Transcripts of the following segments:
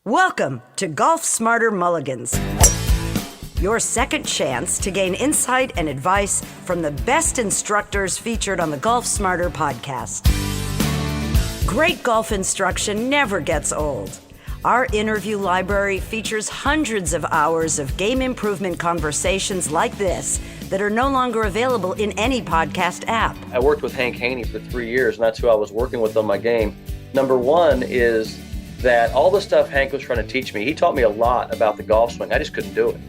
Welcome to Golf Smarter Mulligans, your second chance to gain insight and advice from the best instructors featured on the Golf Smarter podcast. Great golf instruction never gets old. Our interview library features hundreds of hours of game improvement conversations like this that are no longer available in any podcast app. I worked with Hank Haney for 3 years, and that's who I was working with on my game. Number one is that all the stuff Hank was trying to teach me, he taught me a lot about the golf swing. I just couldn't do it.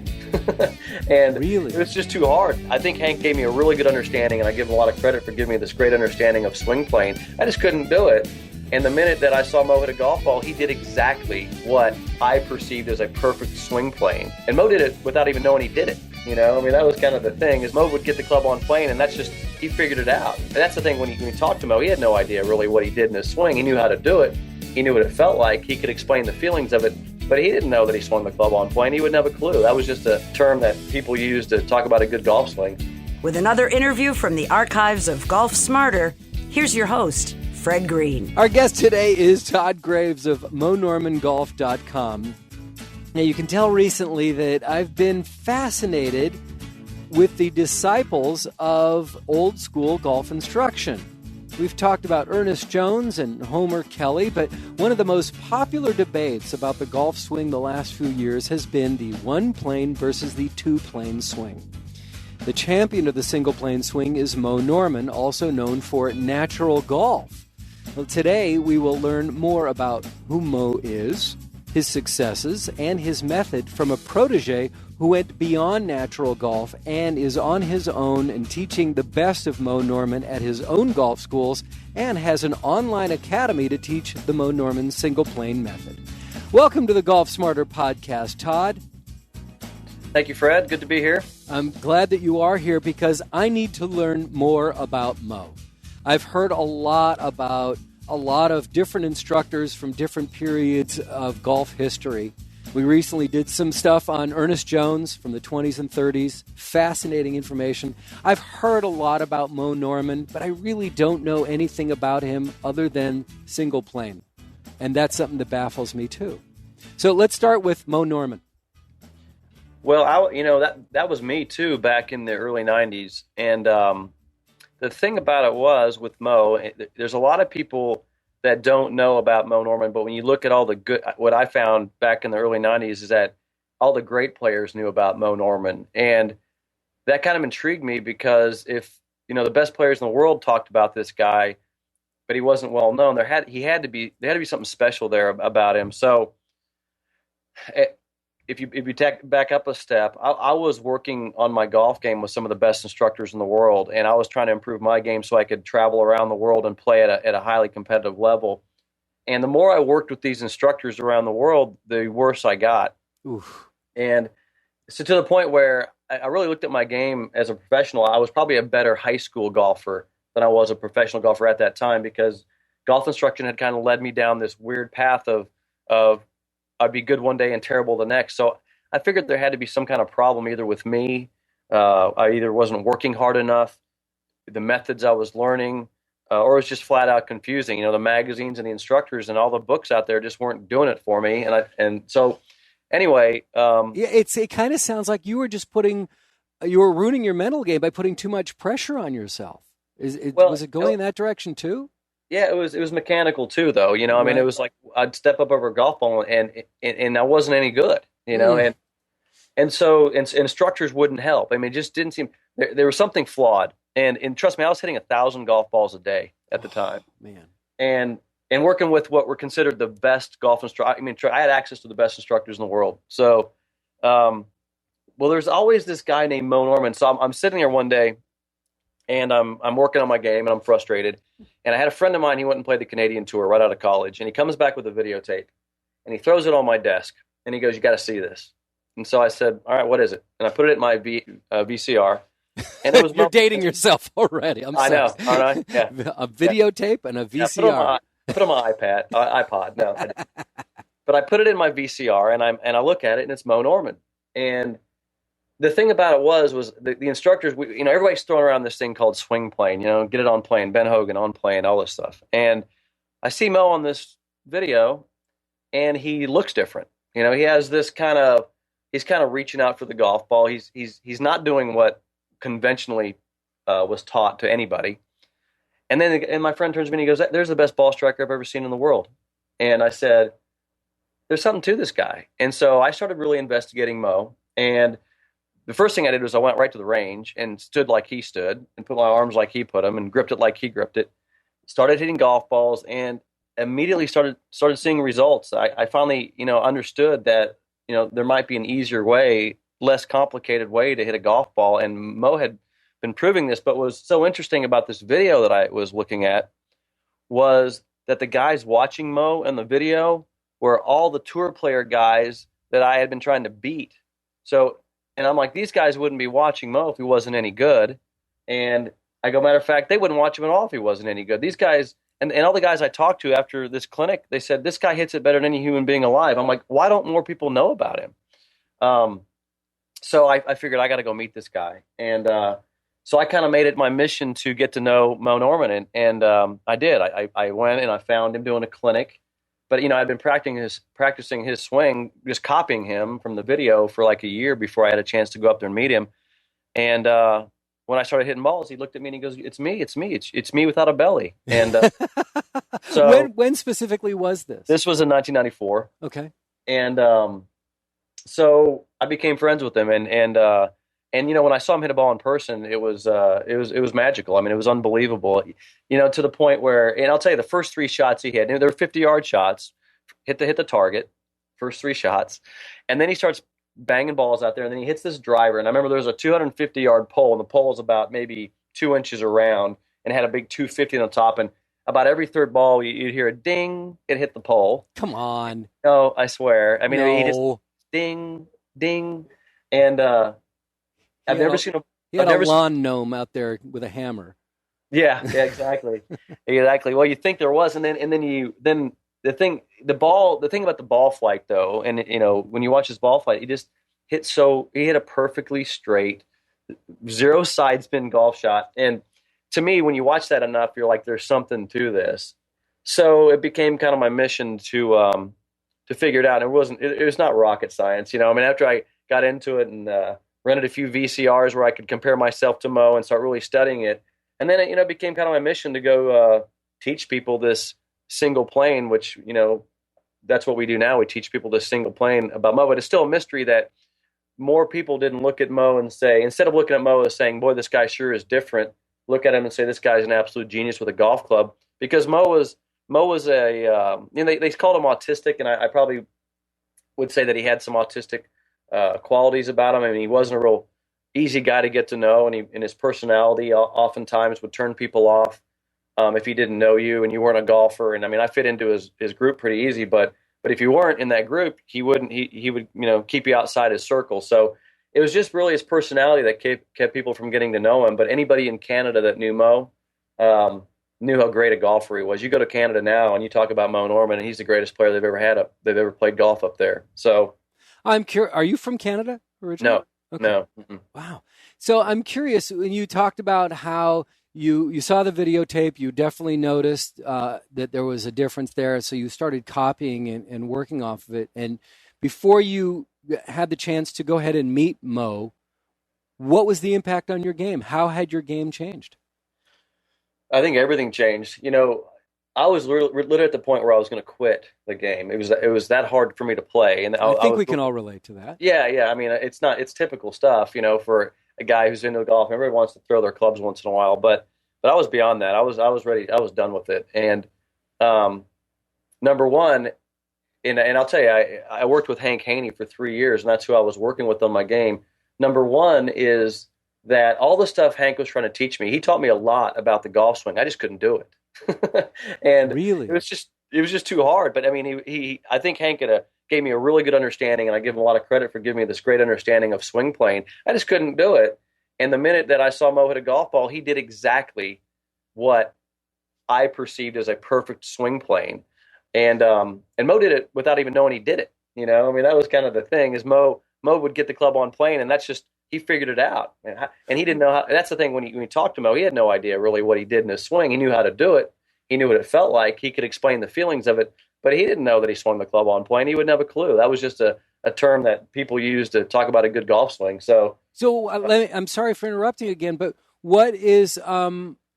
And really? It was just too hard. I think Hank gave me a really good understanding, and I give him a lot of credit for giving me this great understanding of swing playing. I just couldn't do it. And the minute that I saw Moe hit a golf ball, he did exactly what I perceived as a perfect swing playing. And Moe did it without even knowing he did it. You know, I mean, that was kind of the thing, is Moe would get the club on plane, and that's just, he figured it out. And that's the thing, when you talk to Moe, he had no idea really what he did in his swing. He knew how to do it. He knew what it felt like. He could explain the feelings of it, but he didn't know that he swung the club on plane. He wouldn't have a clue. That was just a term that people use to talk about a good golf swing. With another interview from the archives of Golf Smarter, here's your host, Fred Green. Our guest today is Todd Graves of MoeNormanGolf.com. Now, you can tell recently that I've been fascinated with the disciples of old school golf instruction. We've talked about Ernest Jones and Homer Kelly, but one of the most popular debates about the golf swing the last few years has been the one-plane versus the two-plane swing. The champion of the single-plane swing is Moe Norman, also known for natural golf. Well, today we will learn more about who Moe is, his successes, and his method from a protege who went beyond natural golf and is on his own and teaching the best of Moe Norman at his own golf schools and has an online academy to teach the Moe Norman single-plane method. Welcome to the Golf Smarter podcast, Todd. Thank you, Fred. Good to be here. I'm glad that you are here because I need to learn more about Moe. I've heard a lot about a lot of different instructors from different periods of golf history. We recently did some stuff on Ernest Jones from the 20s and 30s. Fascinating information. I've heard a lot about Moe Norman, but I really don't know anything about him other than single plane. And that's something that baffles me too. So let's start with Moe Norman. Well, that was me too back in the early 90s. And the thing about it was with Moe, there's a lot of people that don't know about Moe Norman, but when you look at all the good, what I found back in the early 90s is that all the great players knew about Moe Norman. And that kind of intrigued me because if, the best players in the world talked about this guy, but he wasn't well known, there had to be something special there about him. So if you back up a step, I was working on my golf game with some of the best instructors in the world, and I was trying to improve my game so I could travel around the world and play at a highly competitive level. And the more I worked with these instructors around the world, the worse I got. Oof. And so to the point where I really looked at my game as a professional. I was probably a better high school golfer than I was a professional golfer at that time because golf instruction had kind of led me down this weird path of I'd be good one day and terrible the next. So I figured there had to be some kind of problem either with me. I either wasn't working hard enough, the methods I was learning, or it was just flat out confusing. The magazines and the instructors and all the books out there just weren't doing it for me. So anyway. It kind of sounds like you were ruining your mental game by putting too much pressure on yourself. Was it going in that direction too? Yeah, it was mechanical too, though. I mean, it was like I'd step up over a golf ball and I wasn't any good, and so instructors wouldn't help. I mean, it just didn't seem there was something flawed. And trust me, I was hitting 1,000 golf balls a day at the time, man. And working with what were considered the best golf instructors. I mean, I had access to the best instructors in the world. So, there's always this guy named Moe Norman. So I'm sitting there one day. And I'm working on my game, and I'm frustrated. And I had a friend of mine, he went and played the Canadian Tour right out of college. And he comes back with a videotape, and he throws it on my desk. And he goes, "You got to see this." And so I said, "All right, what is it?" And I put it in my VCR. And it was You're dating yourself already. I know, aren't I? Yeah. A videotape and a VCR. Yeah, put it on my iPod. No, but I put it in my VCR, and I look at it, and it's Moe Norman. And the thing about it was the instructors, everybody's throwing around this thing called swing plane, get it on plane, Ben Hogan on plane, all this stuff. And I see Moe on this video, and he looks different. He has this he's kind of reaching out for the golf ball. He's not doing what conventionally was taught to anybody. And my friend turns to me and he goes, "There's the best ball striker I've ever seen in the world." And I said, "There's something to this guy." And so I started really investigating Moe. And the first thing I did was I went right to the range and stood like he stood and put my arms like he put them and gripped it like he gripped it. Started hitting golf balls and immediately started seeing results. I finally, understood that, there might be an easier way, less complicated way to hit a golf ball. And Moe had been proving this, but what was so interesting about this video that I was looking at was that the guys watching Moe in the video were all the tour player guys that I had been trying to beat. So, and I'm like, these guys wouldn't be watching Moe if he wasn't any good. And I go, matter of fact, they wouldn't watch him at all if he wasn't any good. These guys, and all the guys I talked to after this clinic, they said, this guy hits it better than any human being alive. I'm like, why don't more people know about him? So I figured I got to go meet this guy. And so I kind of made it my mission to get to know Moe Norman. And I did. I went and I found him doing a clinic. But, I'd been practicing his swing, just copying him from the video for like a year before I had a chance to go up there and meet him. And when I started hitting balls, he looked at me and he goes, it's me without a belly. And so when specifically was this? This was in 1994. Okay. And so I became friends with him. And when I saw him hit a ball in person, it was magical. I mean, it was unbelievable. To the point where, and I'll tell you, the first three shots he hit, they were 50-yard shots, hit the target, first three shots, and then he starts banging balls out there, and then he hits this driver. And I remember there was a 250-yard pole, and the pole was about maybe 2 inches around, and had a big 250 on the top. And about every third ball, you'd hear a ding, it hit the pole. Come on. No, I swear. I mean, no. He just ding, ding, and I've never seen He had a lawn gnome out there with a hammer. Yeah, exactly. Exactly. Well, you think there was, and then the thing about the ball flight though, and when you watch his ball flight, he just he hit a perfectly straight, zero side spin golf shot. And to me, when you watch that enough, you're like, there's something to this. So it became kind of my mission to figure it out. It was not rocket science, after I got into it and rented a few VCRs where I could compare myself to Moe and start really studying it. And then it became kind of my mission to go teach people this single plane, which, that's what we do now. We teach people this single plane about Moe. But it's still a mystery that more people didn't look at Moe and say, instead of looking at Moe as saying, boy, this guy sure is different, look at him and say, this guy's an absolute genius with a golf club. Because Moe was they called him autistic, and I probably would say that he had some autistic qualities about him. I mean, he wasn't a real easy guy to get to know, and his personality oftentimes would turn people off if he didn't know you and you weren't a golfer. And I mean, I fit into his group pretty easy, but if you weren't in that group, he would keep you outside his circle. So it was just really his personality that kept people from getting to know him. But anybody in Canada that knew Moe knew how great a golfer he was. You go to Canada now and you talk about Moe Norman, and he's the greatest player they've ever played golf up there. So I'm curious. Are you from Canada originally? No. Okay. No. Mm-mm. Wow. So I'm curious, when you talked about how you saw the videotape, you definitely noticed that there was a difference there. So you started copying and working off of it. And before you had the chance to go ahead and meet Moe, what was the impact on your game? How had your game changed? I think everything changed. I was literally at the point where I was going to quit the game. It was that hard for me to play, and I think we can all relate to that. Yeah. I mean, it's typical stuff, for a guy who's into golf. Everybody wants to throw their clubs once in a while, but I was beyond that. I was ready. I was done with it. And number one, and I'll tell you, I worked with Hank Haney for 3 years, and that's who I was working with on my game. Number one is that all the stuff Hank was trying to teach me, he taught me a lot about the golf swing. I just couldn't do it. And really, it was just too hard. But I mean, I think Hank gave me a really good understanding, and I give him a lot of credit for giving me this great understanding of swing playing. I just couldn't do it. And the minute that I saw Moe hit a golf ball, he did exactly what I perceived as a perfect swing plane. And Moe did it without even knowing he did it. I mean, that was kind of the thing, is Moe would get the club on plane, and that's just, he figured it out. And he didn't know how. That's the thing, when you talked to Moe, he had no idea really what he did in his swing. He knew how to do it. He knew what it felt like. He could explain the feelings of it, but he didn't know that he swung the club on plane. He wouldn't have a clue. That was just a term that people use to talk about a good golf swing. So I'm sorry for interrupting again, but what is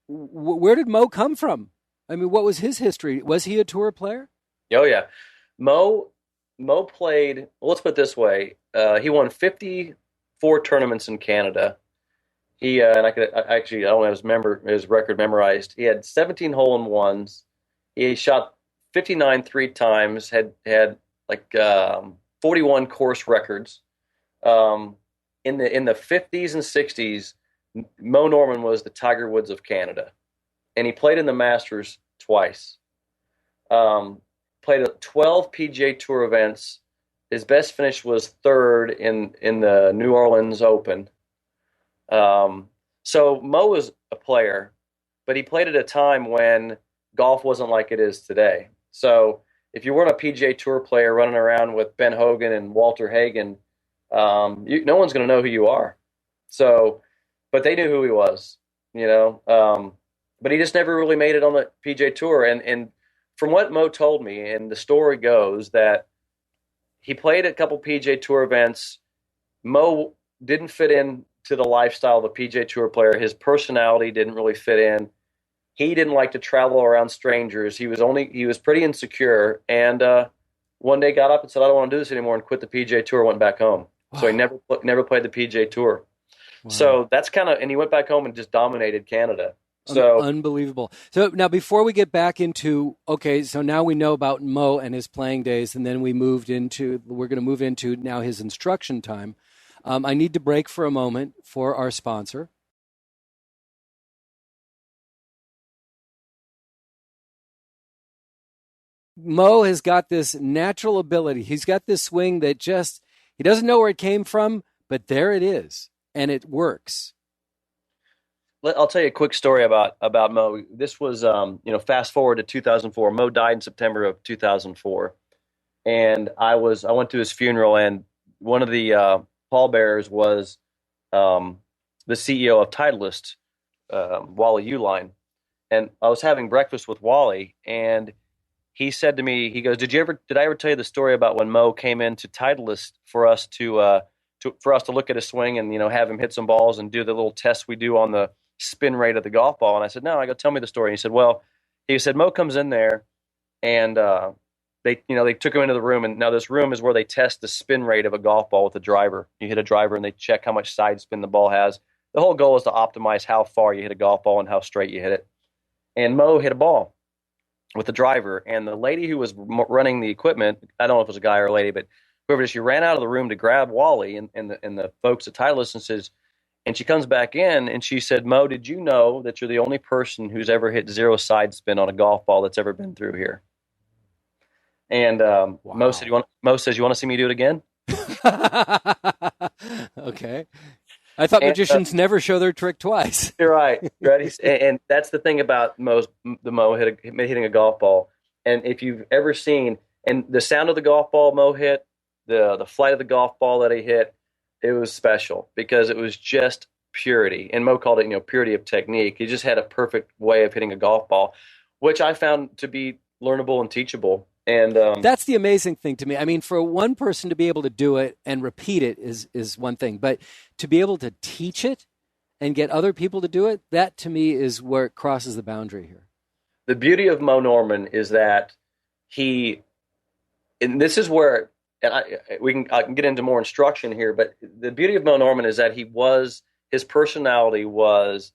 where did Moe come from? I mean, what was his history? Was he a tour player? oh yeah, Mo played. Well, let's put it this way: he won 54 tournaments in Canada. He and I don't have his record memorized. He had 17 hole-in-ones. He shot 59 three times. Had like 41 course records. In the 50s and 60s, Moe Norman was the Tiger Woods of Canada, and he played in the Masters twice. Played 12 PGA Tour events. His best finish was third in the New Orleans Open. So Mo was a player, but he played at a time when golf wasn't like it is today. So if you weren't a PGA Tour player running around with Ben Hogan and Walter Hagen, no one's going to know who you are. So, but they knew who he was, but he just never really made it on the PGA Tour. And from what Mo told me, and the story goes that he played a couple PGA Tour events. Mo didn't fit in to the lifestyle of a PGA Tour player. His personality didn't really fit in. He didn't like to travel around strangers. He was pretty insecure, and one day got up and said, "I don't want to do this anymore," and quit the PGA Tour. Went back home. Wow. So he never played the PGA Tour. Wow. So that's and he went back home and just dominated Canada. So unbelievable. So now, before we get back into, so now we know about Mo and his playing days, and then we're going to move into now his instruction time. I need to break for a moment for our sponsor. Mo has got this natural ability. He's got this swing that he doesn't know where it came from, but there it is, and it works. I'll tell you a quick story about Mo. This was, fast forward to 2004. Mo died in September of 2004, and I went to his funeral, and one of the pallbearers was the CEO of Titleist, Wally Uline, and I was having breakfast with Wally, and he said to me, he goes, "Did I ever tell you the story about when Mo came into Titleist for us to look at his swing and have him hit some balls and do the little tests we do on the spin rate of the golf ball?" And I said, "No." I go, "Tell me the story." And he said, Mo comes in there, and they took him into the room, and now this room is where they test the spin rate of a golf ball with a driver. You hit a driver, and they check how much side spin the ball has. The whole goal is to optimize how far you hit a golf ball and how straight you hit it. And Mo hit a ball with the driver, and the lady who was running the equipment, I don't know if it was a guy or a lady, but whoever it is, she ran out of the room to grab Wally and the folks at Titleist and she comes back in and she said, "Mo, did you know that you're the only person who's ever hit zero side spin on a golf ball that's ever been through here?" And wow. Mo says, "You want to see me do it again?" Okay. I thought magicians never show their trick twice. You're right. And that's the thing about Mo hitting a golf ball. And if you've ever seen, and the sound of the golf ball Mo hit, the flight of the golf ball that he hit, it was special because it was just purity. And Mo called it, purity of technique. He just had a perfect way of hitting a golf ball, which I found to be learnable and teachable. And that's the amazing thing to me. I mean, for one person to be able to do it and repeat it is one thing, but to be able to teach it and get other people to do it, that to me is where it crosses the boundary here. The beauty of Moe Norman is that and this is where, and I can get into more instruction here, but the beauty of Moe Norman is that his personality was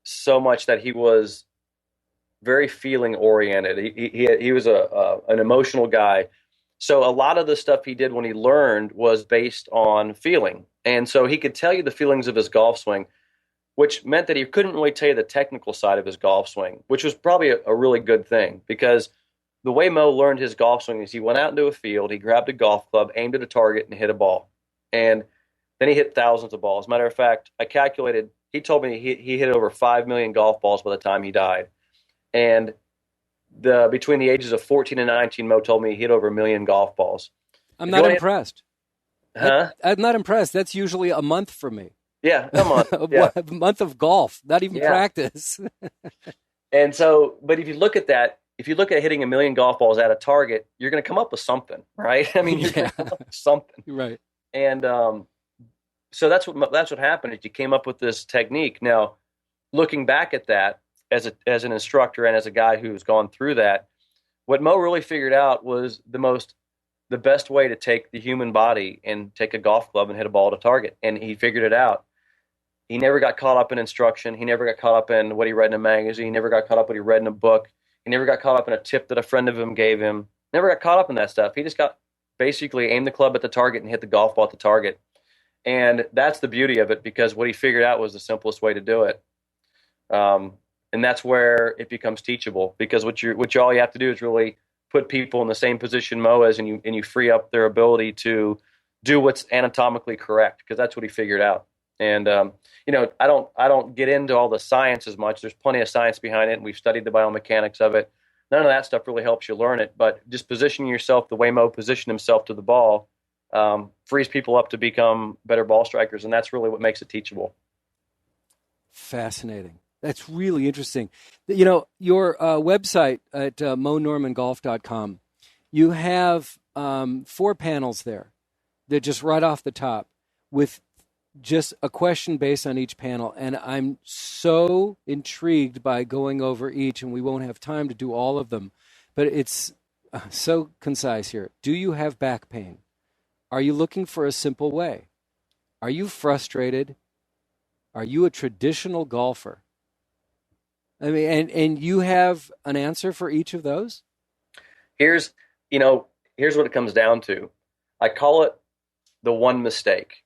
so much that he was very feeling oriented. He was an emotional guy. So a lot of the stuff he did when he learned was based on feeling. And so he could tell you the feelings of his golf swing, which meant that he couldn't really tell you the technical side of his golf swing, which was probably a really good thing, because the way Mo learned his golf swing is he went out into a field, he grabbed a golf club, aimed at a target, and hit a ball. And then he hit thousands of balls. Matter of fact, I calculated, he told me he hit over 5 million golf balls by the time he died. And between the ages of 14 and 19, Mo told me he hit over 1 million golf balls. I'm not impressed. Huh? I'm not impressed. That's usually a month for me. Yeah, a month. Yeah. A month of golf, not even practice. And so, but if you look at that, if you look at hitting a million golf balls at a target, you're going to come up with something, right? I mean, you're going to come up with something. Right. And so that's what happened. Is you came up with this technique. Now, looking back at that as an instructor and as a guy who's gone through that, what Moe really figured out was the best way to take the human body and take a golf club and hit a ball at a target. And he figured it out. He never got caught up in instruction. He never got caught up in what he read in a magazine. He never got caught up in what he read in a book. He never got caught up in a tip that a friend of him gave him. Never got caught up in that stuff. He just got basically aimed the club at the target and hit the golf ball at the target. And that's the beauty of it, because what he figured out was the simplest way to do it. And that's where it becomes teachable, because what all you have to do is really put people in the same position Moe is, and you free up their ability to do what's anatomically correct, because that's what he figured out. And I don't get into all the science as much. There's plenty of science behind it, and we've studied the biomechanics of it. None of that stuff really helps you learn it, but just positioning yourself the way Moe positioned himself to the ball frees people up to become better ball strikers, and that's really what makes it teachable. Fascinating. That's really interesting. Your website at moenormangolf.com, you have 4 panels there that just right off the top with just a question based on each panel. And I'm so intrigued by going over each, and we won't have time to do all of them, but it's so concise here. Do you have back pain? Are you looking for a simple way? Are you frustrated? Are you a traditional golfer? I mean, and you have an answer for each of those? Here's what it comes down to. I call it the one mistake.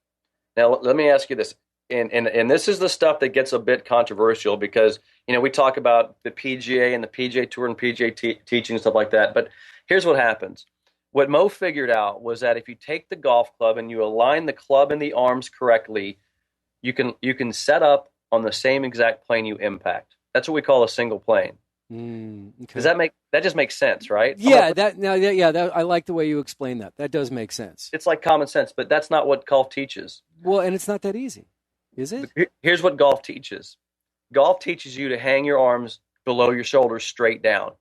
Now, let me ask you this, and this is the stuff that gets a bit controversial, because, we talk about the PGA and the PGA Tour and PGA teaching and stuff like that, but here's what happens. What Moe figured out was that if you take the golf club and you align the club and the arms correctly, you can set up on the same exact plane you impact. That's what we call a single plane. Okay. Does that just makes sense, right? Yeah, I like the way you explain that. That does make sense. It's like common sense, but that's not what golf teaches. Well, and it's not that easy, is it? Here's what golf teaches. Golf teaches you to hang your arms below your shoulders straight down,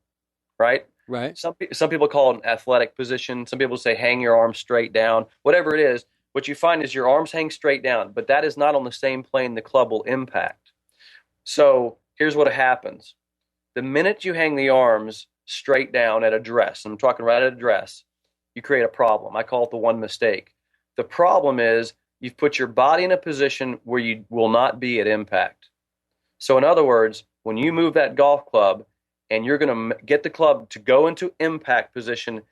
right? Right. Some people call it an athletic position. Some people say hang your arms straight down. Whatever it is, what you find is your arms hang straight down, but that is not on the same plane the club will impact. So here's what happens. The minute you hang the arms straight down at address, I'm talking right at address, you create a problem. I call it the one mistake. The problem is you've put your body in a position where you will not be at impact. So in other words, when you move that golf club and you're going to get the club to go into impact position,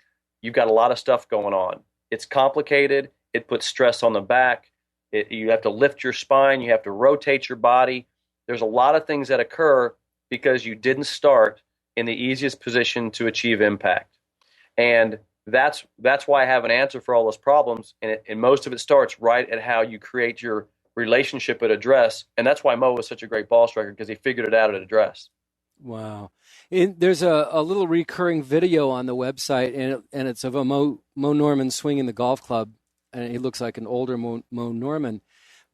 you've got a lot of stuff going on. It's complicated. It puts stress on the back. You have to lift your spine. You have to rotate your body. There's a lot of things that occur because you didn't start in the easiest position to achieve impact. And that's why I have an answer for all those problems. And most of it starts right at how you create your relationship at address. And that's why Moe was such a great ball striker, because he figured it out at address. Wow. There's a little recurring video on the website, and it's of a Moe Norman swinging the golf club. And he looks like an older Moe Norman.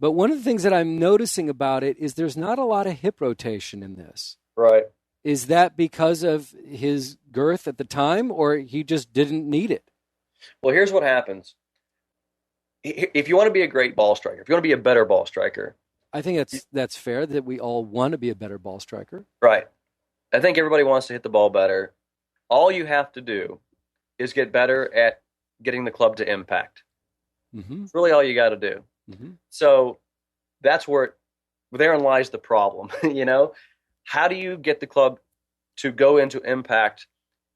But one of the things that I'm noticing about it is there's not a lot of hip rotation in this. Right. Is that because of his girth at the time, or he just didn't need it? Well, here's what happens. If you want to be a great ball striker, if you want to be a better ball striker. I think that's fair, that we all want to be a better ball striker. Right. I think everybody wants to hit the ball better. All you have to do is get better at getting the club to impact. Mm-hmm. It's really all you got to do. Mm-hmm. So that's therein lies the problem. How do you get the club to go into impact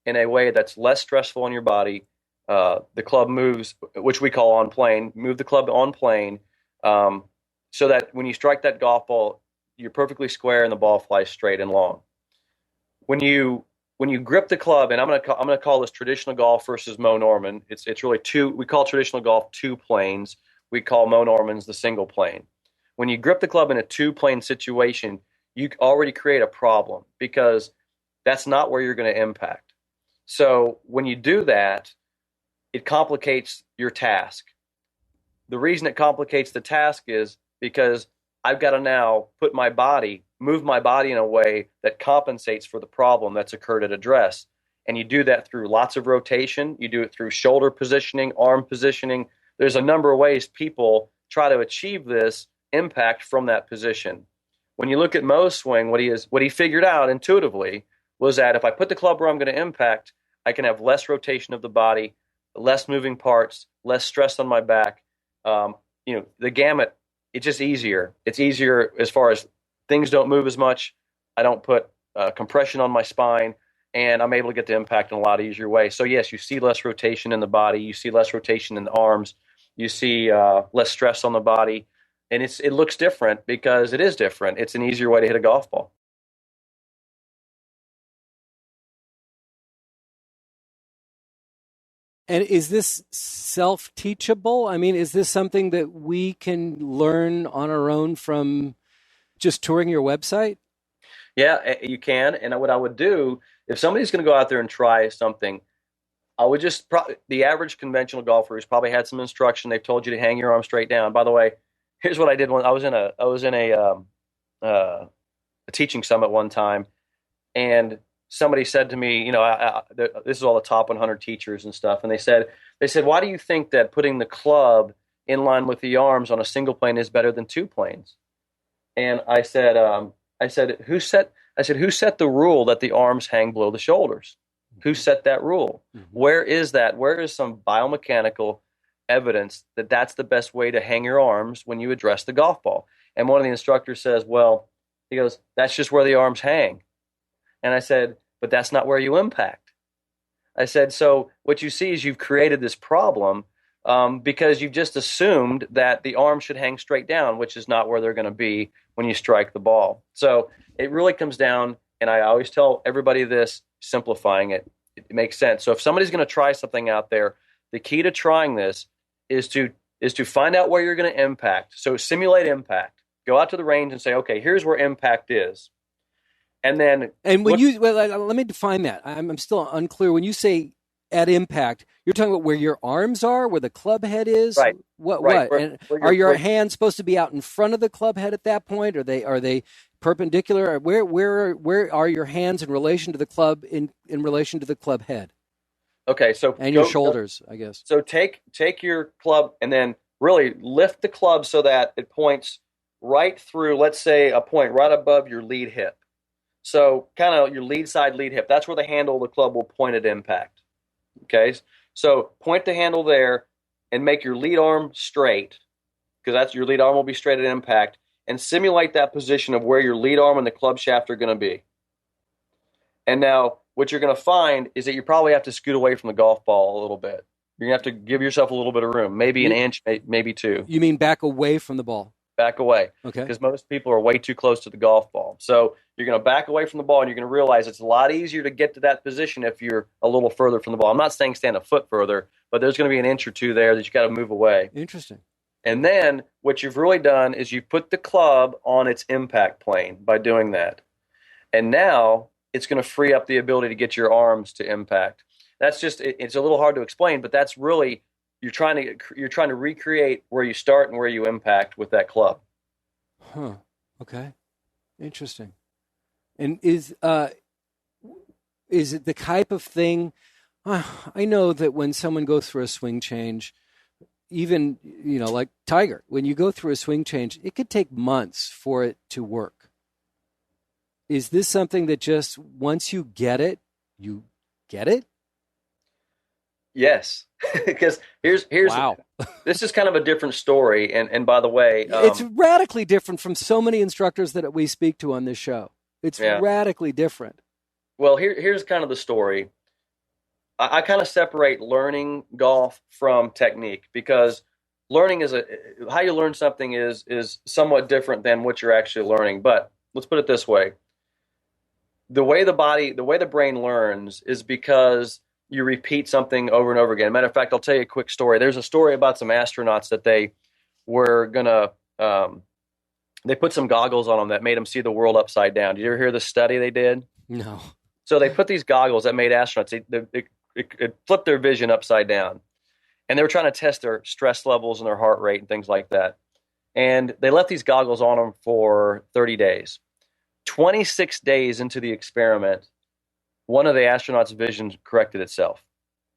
in a way that's less stressful on your body? The club moves, which we call on plane. Move the club on plane, so that when you strike that golf ball, you're perfectly square and the ball flies straight and long. When you grip the club, and I'm gonna call this traditional golf versus Moe Norman. It's really two. We call traditional golf two planes. We call Moe Norman's the single plane. When you grip the club in a two-plane situation, you already create a problem, because that's not where you're going to impact. So when you do that, it complicates your task. The reason it complicates the task is because I've got to now move my body in a way that compensates for the problem that's occurred at address. And you do that through lots of rotation. You do it through shoulder positioning, arm positioning. There's a number of ways people try to achieve this impact from that position. When you look at Moe's swing, what he figured out intuitively was that if I put the club where I'm going to impact, I can have less rotation of the body, less moving parts, less stress on my back. The gamut, it's just easier. It's easier as far as things don't move as much. I don't put compression on my spine, and I'm able to get the impact in a lot easier way. So yes, you see less rotation in the body. You see less rotation in the arms. You see less stress on the body. And it looks different because it is different. It's an easier way to hit a golf ball. And is this self-teachable? I mean, is this something that we can learn on our own from just touring your website? Yeah, you can. And what I would do, if somebody's going to go out there and try something, I would the average conventional golfer who's probably had some instruction, they've told you to hang your arm straight down. By the way, here's what I did when I was in a teaching summit one time, and somebody said to me, this is all the top 100 teachers and stuff, and they said, why do you think that putting the club in line with the arms on a single plane is better than two planes? And I said, who set the rule that the arms hang below the shoulders? Who set that rule? Mm-hmm. Where is that? Where is some biomechanical evidence that that's the best way to hang your arms when you address the golf ball? And one of the instructors says, he goes, that's just where the arms hang. And I said, but that's not where you impact. I said, so what you see is you've created this problem because you've just assumed that the arms should hang straight down, which is not where they're going to be when you strike the ball. So it really comes down, and I always tell everybody this, simplifying it makes sense. So if somebody's going to try something out there, the key to trying this is to find out where you're going to impact. So simulate impact. Go out to the range and say, okay, here's where impact is. And then, let me define that. I'm still unclear. When you say at impact, you're talking about where your arms are, where the club head is. Right. What? Where are your hands supposed to be out in front of the club head at that point? Are they perpendicular? Where are your hands in relation to the club in relation to the club head? Okay, so your shoulders, I guess. So take your club and then really lift the club so that it points right through. Let's say a point right above your lead hip. So kind of your lead side, lead hip. That's where the handle of the club will point at impact. Okay, so point the handle there and make your lead arm straight, because that's your lead arm will be straight at impact, and simulate that position of where your lead arm and the club shaft are going to be. And now what you're going to find is that you probably have to scoot away from the golf ball a little bit. You're going to have to give yourself a little bit of room, maybe an inch, maybe two. You mean back away from the ball? Back away. Okay. Because most people are way too close to the golf ball. So you're going to back away from the ball, and you're going to realize it's a lot easier to get to that position if you're a little further from the ball. I'm not saying stand a foot further, but there's going to be an inch or two there that you got to move away. Interesting. And then what you've really done is you put the club on its impact plane by doing that. And now it's going to free up the ability to get your arms to impact. That's just, it's a little hard to explain, but that's really, you're trying to recreate where you start and where you impact with that club. Huh. Okay. Interesting. And is it the type of thing? I know that when someone goes through a swing change, even like Tiger, when you go through a swing change, it could take months for it to work. Is this something that just once you get it, you get it? Yes, because here's wow. This is kind of a different story, and by the way, it's radically different from so many instructors that we speak to on this show. It's radically different. Well, here's kind of the story. I kind of separate learning golf from technique, because learning is how you learn something is somewhat different than what you're actually learning. But let's put it this way: the way the brain learns is because you repeat something over and over again. Matter of fact, I'll tell you a quick story. There's a story about some astronauts that they were gonna they put some goggles on them that made them see the world upside down. Did you ever hear the study they did? No. So they put these goggles that made astronauts, it flipped their vision upside down. And they were trying to test their stress levels and their heart rate and things like that. And they left these goggles on them for 30 days. 26 days into the experiment, one of the astronauts' vision corrected itself.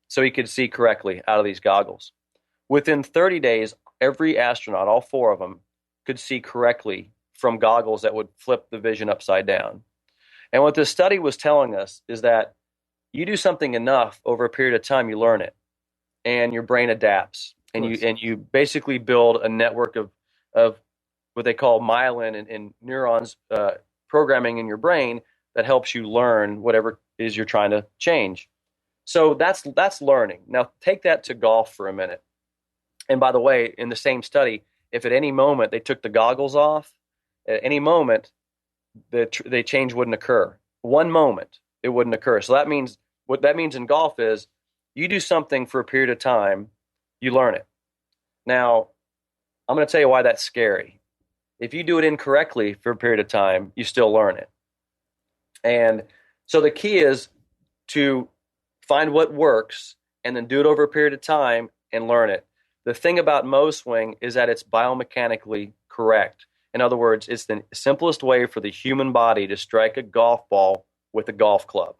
So he could see correctly out of these goggles. Within 30 days, every astronaut, all 4 of them, could see correctly from goggles that would flip the vision upside down. And what this study was telling us is that you do something enough over a period of time, you learn it, and your brain adapts, and you basically build a network of what they call myelin and neurons programming in your brain that helps you learn whatever it is you're trying to change. So that's learning. Now take that to golf for a minute. And by the way, in the same study, if at any moment they took the goggles off, at any moment the change wouldn't occur. One moment it wouldn't occur. So that means what that means in golf is you do something for a period of time, you learn it. Now, I'm going to tell you why that's scary. If you do it incorrectly for a period of time, you still learn it. And so the key is to find what works and then do it over a period of time and learn it. The thing about Moe swing is that it's biomechanically correct. In other words, it's the simplest way for the human body to strike a golf ball with a golf club,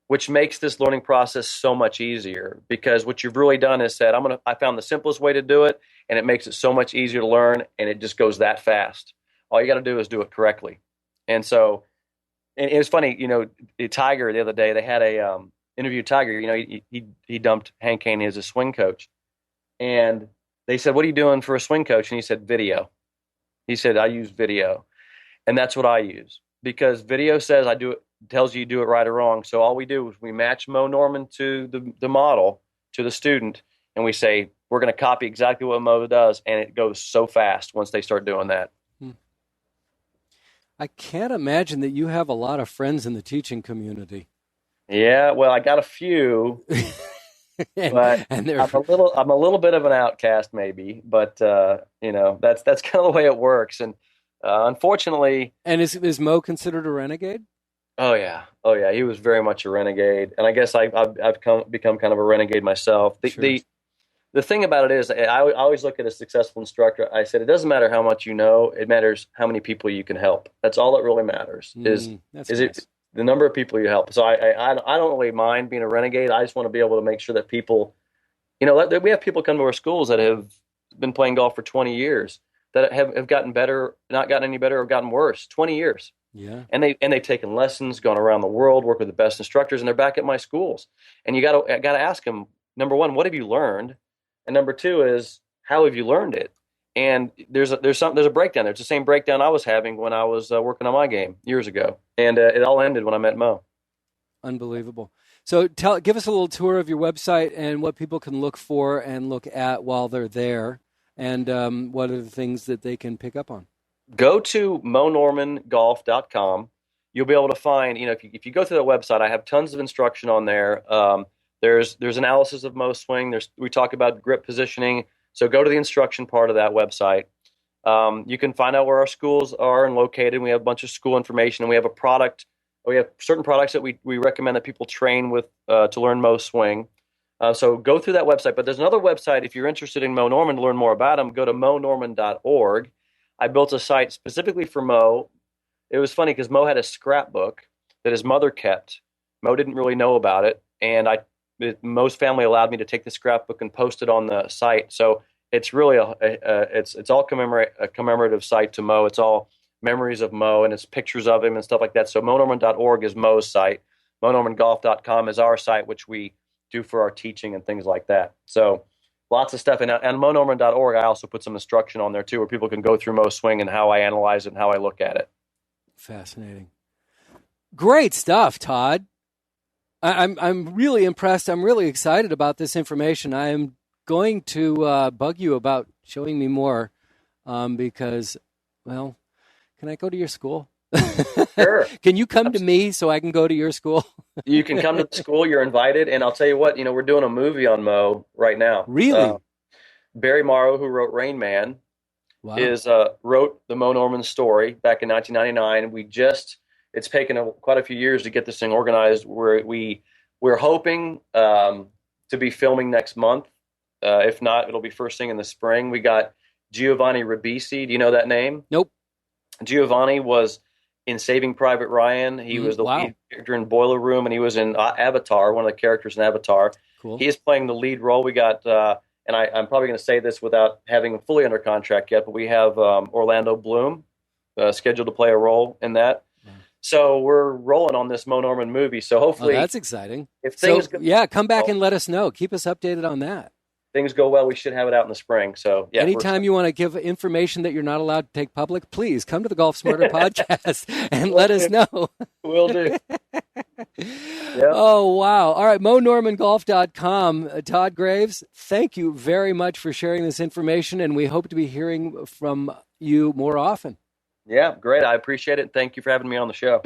which makes this learning process so much easier, because what you've really done is said, I found the simplest way to do it, and it makes it so much easier to learn, and it just goes that fast. All you got to do is do it correctly. And so, and it was funny, Tiger the other day, they had a interview Tiger, he dumped Hank Haney as a swing coach. And they said, "What are you doing for a swing coach?" And he said, "Video." He said, "I use video." And that's what I use, because video says tells you do it right or wrong. So all we do is we match Moe Norman to the model, to the student, and we say, we're going to copy exactly what Moe does. And it goes so fast once they start doing that. I can't imagine that you have a lot of friends in the teaching community. Yeah, well, I got a few. But I'm a little bit of an outcast, maybe. But that's kind of the way it works. And unfortunately, and is Moe considered a renegade? Oh yeah. He was very much a renegade, and I guess I've become kind of a renegade myself. The thing about it is, I always look at a successful instructor. I said it doesn't matter how much you know; it matters how many people you can help. That's all that really matters. Is it the number of people you help? So I don't really mind being a renegade. I just want to be able to make sure that people, we have people come to our schools that have been playing golf for 20 years that have gotten better, not gotten any better, or gotten worse. 20 years. Yeah. And they've taken lessons, gone around the world, worked with the best instructors, and they're back at my schools. And you got to ask them, number one, what have you learned? And number two is, how have you learned it? And there's a breakdown there. It's the same breakdown I was having when I was working on my game years ago. And it all ended when I met Moe. Unbelievable. So give us a little tour of your website and what people can look for and look at while they're there, and what are the things that they can pick up on. Go to moenormangolf.com. You'll be able to find, if you go to the website, I have tons of instruction on there. There's analysis of Moe swing. We talk about grip positioning. So go to the instruction part of that website. You can find out where our schools are and located. We have a bunch of school information, and we have a product. We have certain products that we recommend that people train with to learn Moe swing. So go through that website. But there's another website if you're interested in Moe Norman to learn more about him. Go to moenorman.org. I built a site specifically for Moe. It was funny because Moe had a scrapbook that his mother kept. Moe didn't really know about it, and Moe's family allowed me to take the scrapbook and post it on the site. So it's really it's all a commemorative site to Moe. It's all memories of Moe, and it's pictures of him and stuff like that. So moenorman.org is Moe's site. moenormangolf.com is our site, which we do for our teaching and things like that. So lots of stuff. And moenorman.org, I also put some instruction on there too, where people can go through Moe swing and how I analyze it and how I look at it. Fascinating. Great stuff, Todd. I'm really impressed. I'm really excited about this information. I am going to bug you about showing me more because, well, can I go to your school? Sure. Can you come to me so I can go to your school? You can come to the school. You're invited. And I'll tell you what, we're doing a movie on Moe right now. Really? Barry Morrow, who wrote Rain Man, wow. Wrote the Moe Norman story back in 1999. It's taken quite a few years to get this thing organized. We're hoping to be filming next month. If not, it'll be first thing in the spring. We got Giovanni Ribisi. Do you know that name? Nope. Giovanni was in Saving Private Ryan. He was the wow. lead character in Boiler Room, and he was in Avatar, one of the characters in Avatar. Cool. He is playing the lead role. We got, and I'm probably going to say this without having him fully under contract yet, but we have Orlando Bloom scheduled to play a role in that. So we're rolling on this Moe Norman movie. So hopefully, that's exciting. If things come back and let us know. Keep us updated on that. Things go well, we should have it out in the spring. So yeah. Anytime you want to give information that you're not allowed to take public, please come to the Golf Smarter podcast and let us know. Will do. Yep. Oh, wow. All right, MoeNormanGolf.com. Todd Graves, thank you very much for sharing this information, and we hope to be hearing from you more often. Yeah, great. I appreciate it. Thank you for having me on the show.